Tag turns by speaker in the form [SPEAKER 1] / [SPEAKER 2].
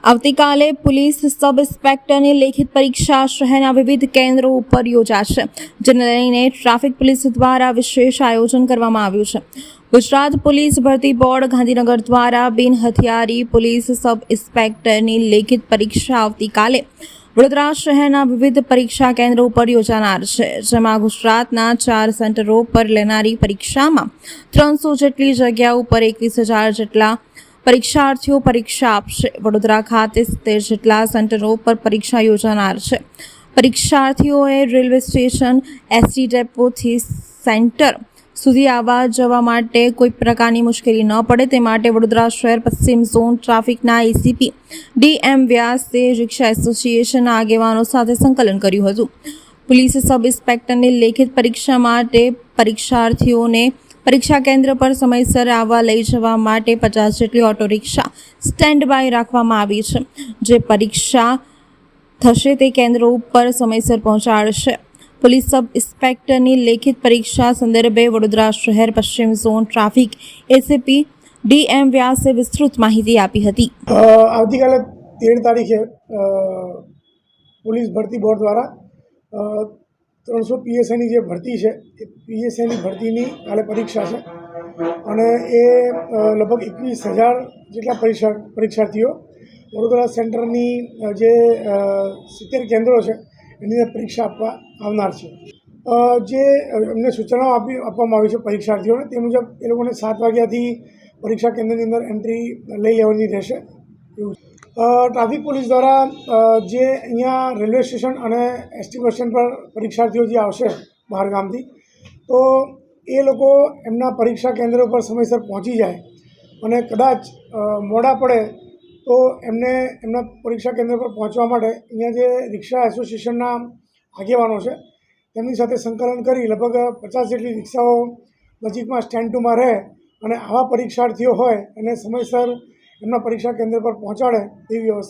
[SPEAKER 1] આવતીકાલે police sub ઇન્સ્પેક્ટરની લેખિત પરીક્ષા શહેરના વિવિધ કેન્દ્રો ઉપર યોજાશે, જેને લઈને ટ્રાફિક પોલીસ દ્વારા વિશેષ આયોજન કરવામાં આવ્યું છે. ગુજરાત પોલીસ ભરતી બોર્ડ ગાંધીનગર દ્વારા બિન હથિયારી પોલીસ સબ ઇન્સ્પેક્ટરની લેખિત પરીક્ષા આવતીકાલે વડોદરા શહેરના વિવિધ પરીક્ષા કેન્દ્રો ઉપર યોજાનાર છે, જેમાં ગુજરાતના 4 સેન્ટરો પર લેનારી પરીક્ષામાં 300 જેટલી જગ્યાઓ પર 21,000 જેટલા પરીક્ષાર્થીઓ પરીક્ષા આપશે. વડોદરા ખાતે 70 જેટલા સેન્ટરો પર પરીક્ષા યોજાનાર છે. પરીક્ષાર્થીઓએ રેલવે સ્ટેશન, એસટી ડેપોથી સેન્ટર સુધી આવવા જવા માટે કોઈ પ્રકારની મુશ્કેલી ન પડે તે માટે વડોદરા શહેર પશ્ચિમ ઝોન ટ્રાફિકના એસીપી ડી.એમ. વ્યાસે રિક્ષા એસોસિએશનના આગેવાનો સાથે સંકલન કર્યું હતું. પોલીસ સબ ઇન્સ્પેક્ટરની લેખિત પરીક્ષા માટે પરીક્ષાર્થીઓને પરીક્ષા કેન્દ્ર પર સમયસર આવવા લઈ જવા માટે 50 જેટલી ઓટો રિક્ષા સ્ટેન્ડ બાય રાખવામાં આવી છે, જે પરીક્ષા થશે તે કેન્દ્રો ઉપર સમયસર પહોંચાડશે. પોલીસ સબ ઇન્સ્પેક્ટરની લેખિત પરીક્ષા સંદર્ભે વડોદરા શહેર પશ્ચિમ ઝોન ટ્રાફિક એસીપી ડી.એમ. વ્યાસે વિસ્તૃત માહિતી આપી હતી.
[SPEAKER 2] આવતીકાલે 13 તારીખે પોલીસ ભરતી બોર્ડ દ્વારા 300 પીએસઆઈની જે ભરતી છે એ પીએસઆઈની ભરતીની કાલે પરીક્ષા છે અને એ લગભગ 21,000 જેટલા પરીક્ષાર્થીઓ વડોદરા સેન્ટરની જે 70 કેન્દ્રો છે એની પરીક્ષા આપવા આવનાર છે. જે એમને સૂચનાઓ આપવામાં આવી છે પરીક્ષાર્થીઓને, તે મુજબ એ લોકોને 7 વાગ્યાથી પરીક્ષા કેન્દ્રની અંદર એન્ટ્રી લઈ લેવાની રહેશે. એવું ટ્રાફિક પોલીસ દ્વારા જે અહીંયા રેલવે સ્ટેશન અને એસટી બસ સ્ટેન્ડ પર પરીક્ષાર્થીઓ જે આવશે બહારગામથી, તો એ લોકો એમના પરીક્ષા કેન્દ્ર પર સમયસર પહોંચી જાય અને કદાચ મોડા પડે તો એમને એમના પરીક્ષા કેન્દ્ર પર પહોંચવા માટે અહીંયા જે રિક્ષા એસોસિએશનના આગેવાનો છે તેમની સાથે સંકલન કરી લગભગ 50 જેટલી રિક્ષાઓ નજીકમાં સ્ટેન્ડ 2માં રહે અને આવા પરીક્ષાર્થીઓ હોય એને સમયસર એમના પરીક્ષા કેન્દ્ર પર પહોંચાડે તેવી વ્યવસ્થા